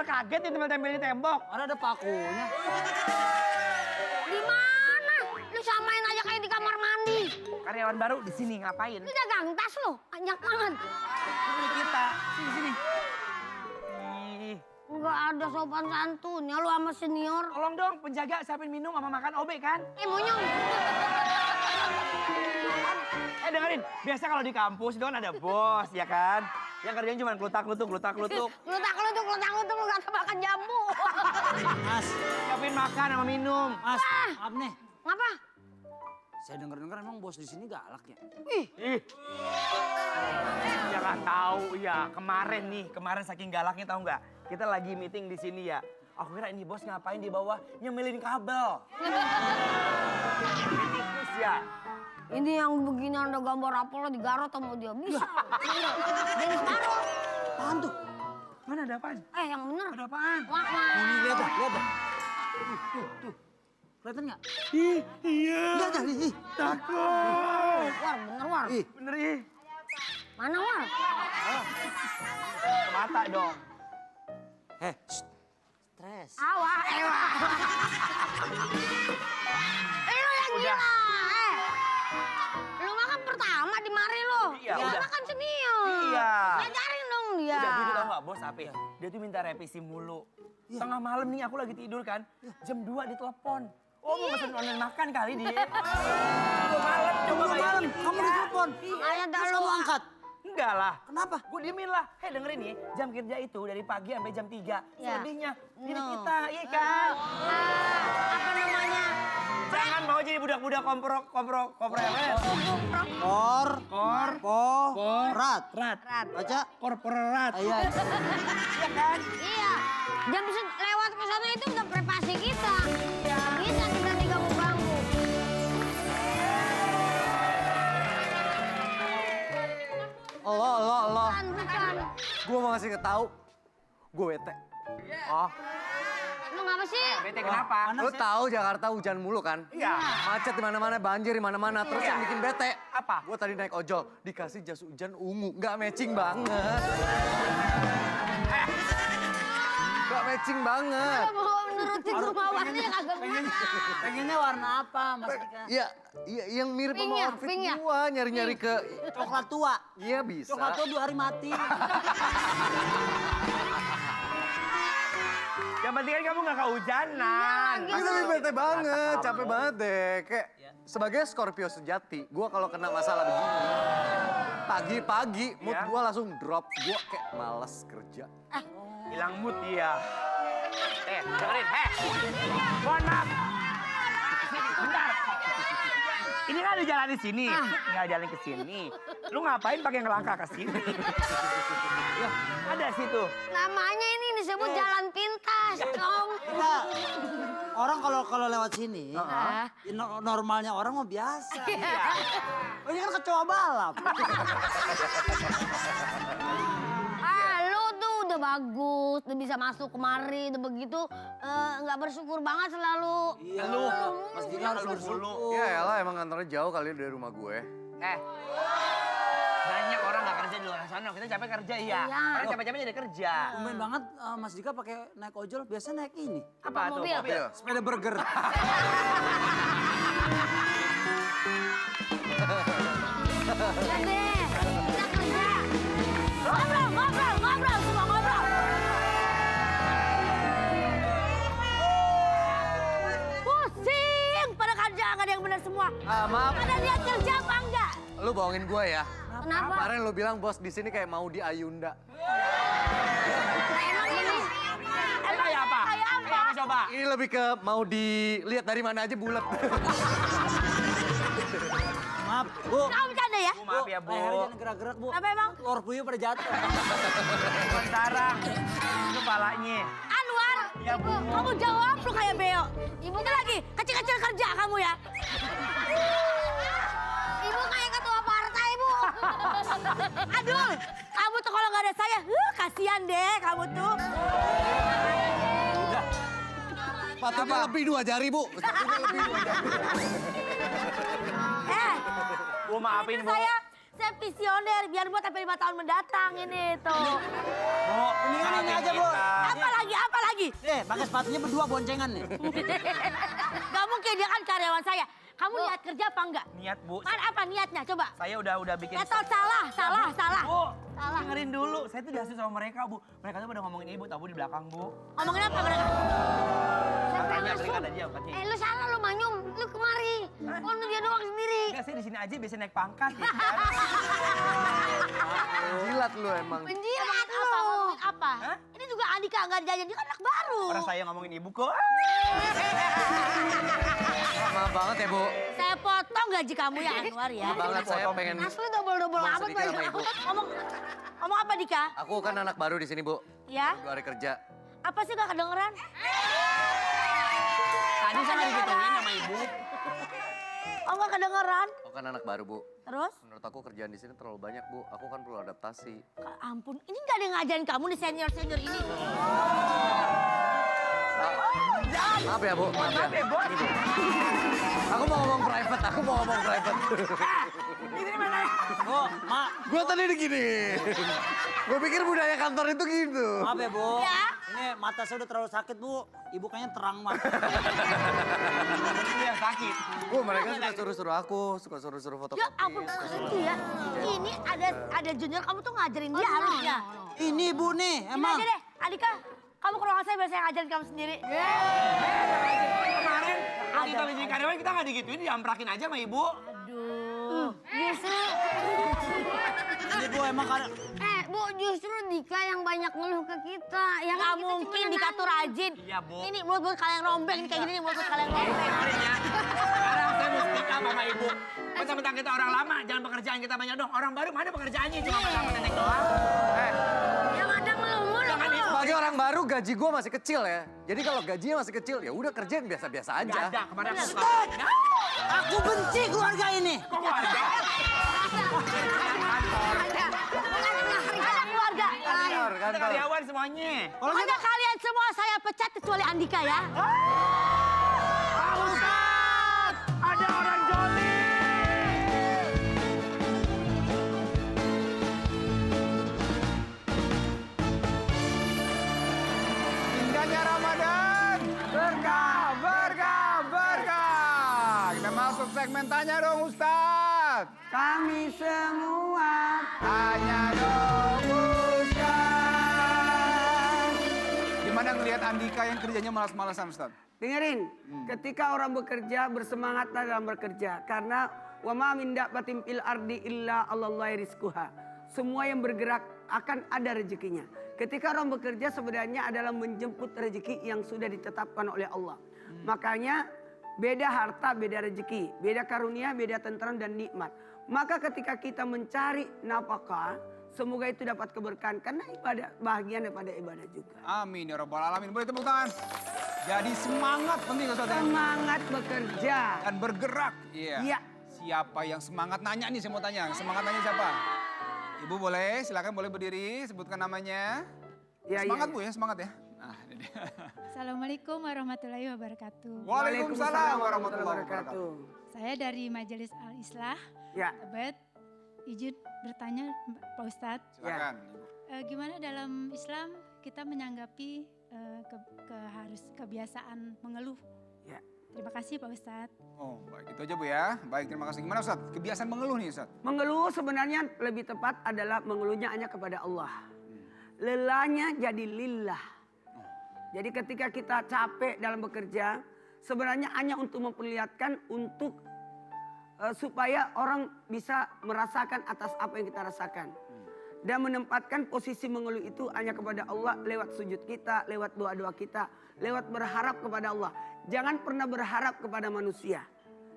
kaget ditempel-tempel di tembok. Mana ada pakunya. Di mana? Lu samain aja kayak di kamar mandi. Karyawan baru di sini ngapain? Lu dagang tas lu, banyak banget. Ini kita. Sini. Ih, Enggak ada sopan santunnya lu sama senior. tolong dong penjaga siapin minum sama makan OB kan? Monyong. Dengerin, biasa kalau di kampus itu kan ada bos, ya kan? Yang kerjanya cuma klutak-klutuk. Lu kata makan jambu. Mas, Siapin makan sama minum. Mas, maaf nih. Ngapa? Saya denger-denger emang bos di sini galak ya. Ih. Ya nggak tahu ya. Kemarin saking galaknya tahu nggak? Kita lagi meeting di sini ya. Aku kira ini bos ngapain di bawah nyemilin kabel. Ini tikus ya. Ini yang begini ada gambar Apollo di Garot sama dia bisa. Dennis Baro. Apaan tuh? Mana ada apaan? Yang bener. Ada apaan? Wah. Ini lihat dah. Tuh. Kelihatan nggak? Ih, iya. Lihat dah, ih. Takut. War, bener War. Ih, Bener ih. Mana War? Mata dong. Stres. Awa, ewa. Lu yang Udah. gila. Lu makan pertama di mari lo. Iya, udah. Makan senior. Iya. Ngajarin dong dia. Udah gitu tau gak bos apa ya? Dia tuh minta revisi mulu. Tengah malam nih aku lagi tidur kan. Jam 2 ditelepon. Oh mau pesen online makan kali dia. Malam coba bayangin. Kamu ditelepon. Ayah dah Terus lu. kamu angkat. Enggak lah. Kenapa? Gue diemin lah. Hei dengerin nih, jam kerja itu dari pagi sampai jam 3. Selebihnya diri No. kita, iya kan? Apa namanya? Jangan mau jadi budak-budak komprok Rat. Baca. korporat. Iya. Iya kan? Iya. Jam bisa lewat ke sana itu udah privasi kita. Bisa kita diganggu-ganggu. Lo. Bukan. Gue mau ngasih tahu, gue bete. Oh, Lu ngapa sih? bete kenapa? Lo tahu Jakarta hujan mulu kan? Iya. Macet di mana-mana, banjir di mana-mana. Terus yang bikin bete. Apa? Gue tadi naik ojol, dikasih jas hujan ungu. Nggak matching banget. Nggak matching banget. Kalau mau menurutin kemauannya kagak bisa. Pengennya warna apa, Mas Dika? Iya, yang mirip Pink sama ya, outfit pink ya? gua. Nyari-nyari ke... Coklat tua. Iya bisa. Coklat tua 2 hari mati. Yang penting kan kamu gak kehujanan. Iya, Ini tapi bete banget, capek banget deh. Kayak sebagai Scorpio sejati, gue kalau kena masalah begini, pagi-pagi mood Iya. gue langsung drop. Gue kayak males kerja. Hilang mood dia. Dengerin. Mohon maaf. Bentar. Ini kan ada jalan di sini. Nggak jalan ke sini. Lu ngapain pakai ngelangkah ke sini? Ya, ada situ. Namanya ini disebut jalan pintas, dong. Enggak. Orang kalau lewat sini, normalnya orang mah biasa. Oh, ini kan kecoa balap. Lu tuh udah bagus, udah bisa masuk kemari, udah begitu nggak bersyukur banget selalu. Iya. Lu. Mas Dika harus bersyukur. Ya elah emang kantornya jauh kali dari rumah gue. Banyak orang nggak kerja di luar sana. Kita capek kerja iya. Iya. Orang capek-capek jadi kerja. Tumben banget Mas Dika pakai naik ojol, biasa naik ini. Apa tuh? mobil? Sepeda burger. Ya deh, kita kerja. Ngobrol, semua ngobrol. Pusing, pada kerja nggak ada yang benar semua. Maaf, Ada lihat kerja apa enggak? lu bohongin gue ya. Kenapa? Kemarin lu bilang bos di sini kayak mau di Ayunda. Emang ini? Kayak apa? Kayak apa? Kayak apa coba? Ini lebih ke mau dilihat dari mana aja bulat. Maaf, Bu. Kamu bercanda ya? Bu, maaf ya Bu. Lehernya jangan gerak-gerak, Bu. Apa emang? Telur puyuh pada jatuh. Bukan sarang. Itu kepalanya. Anwar, Ya, Bu. kamu jawab lu kayak beo. Ibu tuh lagi kecil-kecil kerja kamu ya. Ibu kayak ketua partai, Bu. Aduh, kamu tuh kalau nggak ada saya, kasihan deh kamu tuh. Patutnya lebih 2 jari, Bu. Patutnya lebih 2 jari. Eh, Bu maafin Bu. Saya visioner, biar buat sampai 5 tahun mendatang ini tuh. Bu, Mendingan ini aja, Bu. Apa lagi? Pakai sepatunya berdua boncengan nih. Gak mungkin, dia kan karyawan saya. Kamu niat kerja apa enggak? niat Bu. Apa niatnya? Coba. Saya udah bikin. Gatot salah. Bu, Salah. dengerin dulu. Saya tuh dihasil sama mereka, Bu. Mereka tuh pada ngomongin ibu, tahu Bu, di belakang, Bu. Ngomongin apa mereka? Siapa yang Tanya, ngasum? berikan aja, Pak Ci. Lu salah lu Manyum, lu kemari. Oh, dia doang sendiri. Enggak, saya di sini aja biasa naik pangkat ya. Jilat lu emang. Penjilat apa? Ngomongin apa? Hah? Ini juga Andika nggak jajan, dia kan anak baru. Orang saya ngomongin ibu kok. Maaf banget ya, Bu. Saya potong gaji kamu ya Anwar ya. Maaf banget, saya pengen Asli double-double ngomong amat sedikit sama Ibu. Ngomong apa Dika? Aku kan anak baru di sini, Bu. Ya? 2 hari kerja. Apa sih gak kedengeran? Tadi saya nggak digituin sama ibu. Oh gak kedengeran? Aku kan anak baru, Bu. Terus? Menurut aku kerjaan di sini terlalu banyak, Bu. Aku kan perlu adaptasi. Ampun, ini gak ada yang ngajarin kamu nih senior-senior ini. Maaf ya, Bu. Maaf ya. Bu. Ini, Bu. Aku mau ngomong private. Ini mana? Bu, Mak. Gua tadi gini. Gua pikir budaya kantor itu gitu. Maaf ya, Bu. Ya. Ini mata saya udah terlalu sakit, Bu. Ibu kayaknya terang mata. Ini yang sakit. Bu, mereka suka suruh-suruh aku, suka suruh-suruh fotokopi. Ya ampun, itu ya. Ini ada junior kamu tuh ngajarin dia harusnya. Ini, Bu, nih. Ini Emang. aja deh, Adika. Kamu ke ruangan saya biar saya ngajarin kamu sendiri. Kemarin kalau kita jadi karyawan kita nggak digituin, diamprakin aja sama ibu. Aduh. Justru. Ini, Bu, emang karena... Bu, justru Dika yang banyak ngeluh ke kita. Ya nggak mungkin Dika tuh rajin. Iya, Bu. Ini mulut-mulut kalian rombeng nih, kayak gini nih mulut-mulut kalian rombeng. Kemarin ya. Sekarang saya mau speak up sama ibu. Mentang-mentang kita orang lama, jangan pekerjaan kita banyak dong. Orang baru mana pekerjaannya cuma nenek doang. Yang ada ngeluh mulu. Jangan itu. Sebagai orang baru gaji gua masih kecil ya. Jadi kalau gajinya masih kecil ya udah kerjain biasa-biasa aja. Nggak ada kemarin aku Stop! Aku benci keluarga ini. Kok nggak ada? Ada keluarga. Kantor, Kita kantor. karyawan semuanya. Pokoknya kalian semua saya pecat kecuali Andika ya. Ustaz, ada orang joli. Indahnya Ramadan, berkah. Kita masuk segmen tanya dong Ustaz. Kami semua. Tanya dong Ustaz. Gimana ngelihat Andika yang kerjanya malas-malasan Ustaz? Dengerin, ketika orang bekerja bersemangatlah dalam bekerja karena wa ma min dabbatin fil ardi illa 'alallahi rizquha. Semua yang bergerak akan ada rezekinya. Ketika orang bekerja sebenarnya adalah menjemput rezeki yang sudah ditetapkan oleh Allah. Makanya beda harta, beda rezeki, beda karunia, beda tentram dan nikmat. Maka ketika kita mencari nafkah, semoga itu dapat keberkahan karena ibadah bahagian daripada ibadah juga. Amin ya rabbal alamin. Boleh tepuk tangan. Jadi semangat penting Ustaz ya. Semangat bekerja. Dan bergerak. Iya. Iya. Siapa yang semangat nanya nih, saya mau tanya. Semangat nanya siapa? Ibu boleh, silakan boleh berdiri, sebutkan namanya. Ya, Semangat ya. Bu ya, semangat ya. Nah, ini dia. Assalamualaikum warahmatullahi wabarakatuh. Waalaikumsalam warahmatullahi wabarakatuh. Saya dari Majelis Al-Islah, Ya. Tebet. Izin bertanya Pak Ustadz, Silakan Ibu. gimana dalam Islam kita menyanggapi kebiasaan mengeluh? Ya. Terima kasih Pak Ustadz. Oh, baik. Itu aja Bu ya. Baik, terima kasih. Gimana Ustaz? Kebiasaan mengeluh nih Ustaz. Mengeluh sebenarnya lebih tepat adalah mengeluhnya hanya kepada Allah. Lelahnya jadi lillah. Jadi ketika kita capek dalam bekerja, sebenarnya hanya untuk memperlihatkan untuk supaya orang bisa merasakan atas apa yang kita rasakan. Dan menempatkan posisi mengeluh itu hanya kepada Allah lewat sujud kita, lewat doa-doa kita, lewat berharap kepada Allah. Jangan pernah berharap kepada manusia.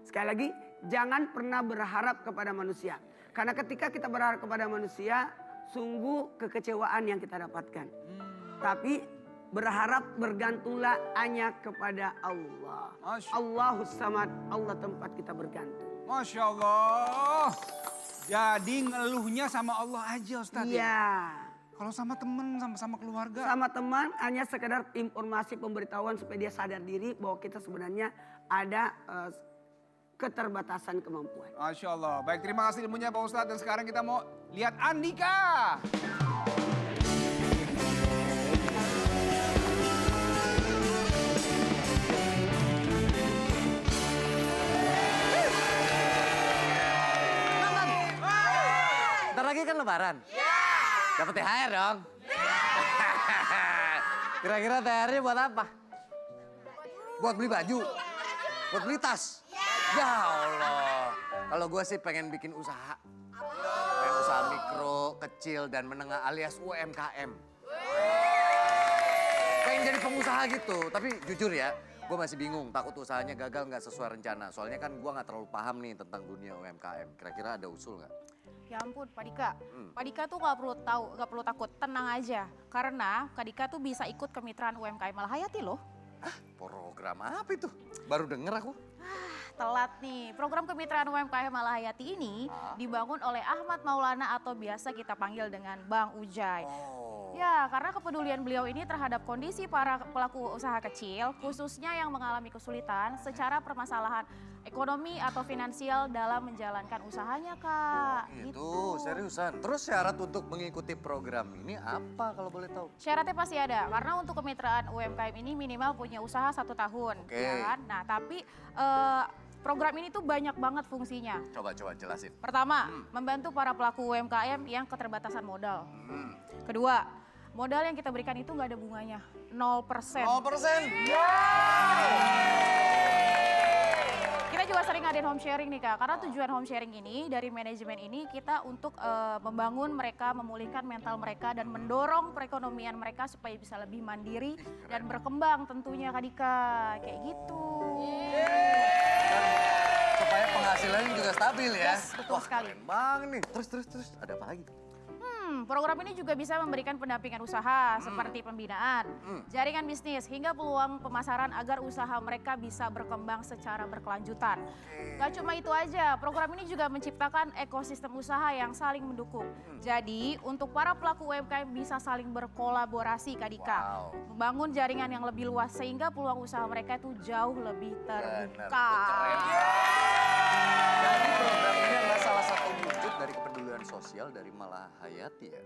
Sekali lagi, jangan pernah berharap kepada manusia. Karena ketika kita berharap kepada manusia, sungguh kekecewaan yang kita dapatkan. Tapi berharap bergantunglah hanya kepada Allah. Allahus Samad, Allah tempat kita bergantung. Masya Allah. Jadi ngeluhnya sama Allah aja Ustaz. Iya. Kalau sama temen, sama keluarga. Sama teman hanya sekedar informasi pemberitahuan supaya dia sadar diri bahwa kita sebenarnya ada keterbatasan kemampuan. Masya Allah. Baik, terima kasih ilmunya Pak Ustadz. Dan sekarang kita mau lihat Andika. Ntar lagi kan lebaran. Dapat THR dong. Kira-kira THR-nya buat apa? Buat beli baju? Buat beli tas? Ya Allah. Kalau gue sih pengen bikin usaha. Pengen usaha mikro, kecil, dan menengah alias UMKM. Pengen jadi pengusaha gitu. Tapi jujur ya, gue masih bingung. Takut usahanya gagal nggak sesuai rencana. Soalnya kan gue nggak terlalu paham nih tentang dunia UMKM. Kira-kira ada usul nggak? Ya ampun, Pak Dika. Pak Dika tuh nggak perlu takut, tenang aja. Karena Kak Dika tuh bisa ikut kemitraan UMKM Malahayati loh. Program apa itu? Baru denger aku. Telat nih. Program kemitraan UMKM Malahayati ini dibangun oleh Ahmad Maulana atau biasa kita panggil dengan Bang Ujai. Ya, karena kepedulian beliau ini terhadap kondisi para pelaku usaha kecil, khususnya yang mengalami kesulitan secara permasalahan ekonomi atau finansial dalam menjalankan usahanya, Kak. Itu seriusan. Terus syarat untuk mengikuti program ini apa kalau boleh tahu? Syaratnya pasti ada, karena untuk kemitraan UMKM ini minimal punya usaha 1 tahun. Oke. Ya kan? Nah, tapi program ini tuh banyak banget fungsinya. Coba jelasin. Pertama, membantu para pelaku UMKM yang keterbatasan modal. Kedua, modal yang kita berikan itu nggak ada bunganya, 0%. 0%? Kita juga sering ngadain home sharing nih Kak, karena tujuan home sharing ini dari manajemen ini kita untuk membangun mereka, memulihkan mental mereka dan mendorong perekonomian mereka supaya bisa lebih mandiri dan berkembang tentunya Kak Dika, kayak gitu. Supaya penghasilannya juga stabil ya. Yes, betul sekali. Keren banget nih. Terus ada apa lagi? Program ini juga bisa memberikan pendampingan usaha seperti pembinaan, jaringan bisnis, hingga peluang pemasaran agar usaha mereka bisa berkembang secara berkelanjutan. Gak cuma itu aja, program ini juga menciptakan ekosistem usaha yang saling mendukung. Jadi untuk para pelaku UMKM bisa saling berkolaborasi Kak Dika, membangun jaringan yang lebih luas sehingga peluang usaha mereka itu jauh lebih terbuka. Jadi program ini adalah salah satu wujud dari kepedulian sosial dari Malahayati ya?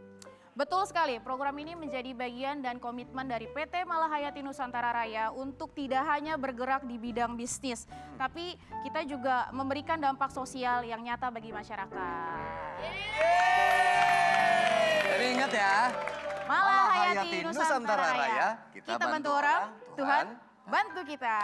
Betul sekali, program ini menjadi bagian dan komitmen dari PT Malahayati Nusantara Raya untuk tidak hanya bergerak di bidang bisnis, tapi kita juga memberikan dampak sosial yang nyata bagi masyarakat. Jadi ingat ya, Malahayati Nusantara Raya, kita bantu orang, Tuhan bantu kita.